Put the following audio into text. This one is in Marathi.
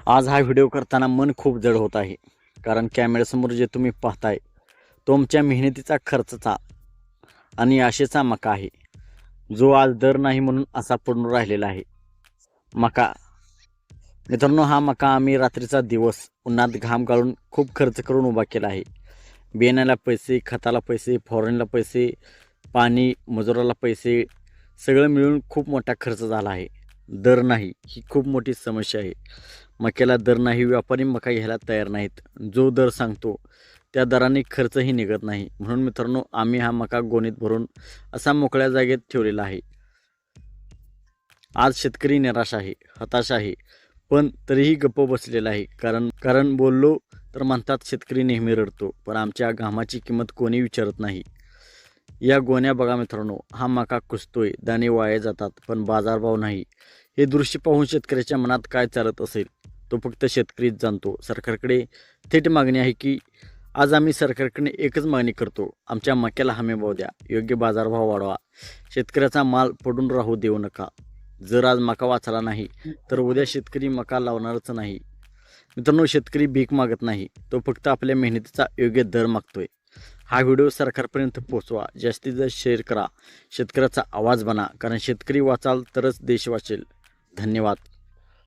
आज हा व्हिडिओ करताना मन खूप जड होत आहे. कारण कॅमेऱ्यासमोर जे तुम्ही पाहताय तो आमच्या मेहनतीचा खर्चचा आणि आशेचा मका आहे, जो आज दर नाही म्हणून असा पडून राहिलेला आहे. मका मित्रांनो, हा मका आम्ही रात्रीचा दिवस उन्हात घाम गाळून खूप खर्च करून उभा केला आहे. बियाण्याला पैसे, खताला पैसे, फवारणीला पैसे, पाणी, मजुराला पैसे, सगळं मिळून खूप मोठा खर्च झाला आहे. दर नाही ही खूप मोठी समस्या आहे. मक्याला दर नाही, व्यापारी मका घ्यायला तयार नाहीत. जो दर सांगतो त्या दराने खर्चही निघत नाही. म्हणून मित्रांनो, आम्ही हा मका गोणीत भरून असा मोकळ्या जागेत ठेवलेला आहे. आज शेतकरी निराश आहे, हताश आहे, पण तरीही गप्प बसलेला आहे. कारण बोललो तर म्हणतात शेतकरी नेहमी रडतो, पण आमच्या घामाची किंमत कोणी विचारत नाही. या गोण्या बघा मित्रांनो, हा मका कुसतोय, दाणे वाया जातात, पण बाजारभाव नाही. हे दृश्य पाहून शेतकऱ्याच्या मनात काय चालत असेल तो फक्त शेतकरीच जाणतो. सरकारकडे थेट मागणी आहे की आज आम्ही सरकारकडे एकच मागणी करतो, आमच्या मक्याला हमीभाव द्या, योग्य बाजारभाव वाढवा, शेतकऱ्याचा माल पडून राहू देऊ नका. जर आज मका वाचला नाही तर उद्या शेतकरी मका लावणारच नाही. मित्रांनो, शेतकरी भीक मागत नाही, तो फक्त आपल्या मेहनतीचा योग्य दर मागतोय. हा व्हिडिओ सरकारपर्यंत पोहोचवा, जास्तीत जास्त शेअर करा, शेतकऱ्याचा आवाज बना, कारण शेतकरी वाचाल तरच देश वाचेल. धन्यवाद.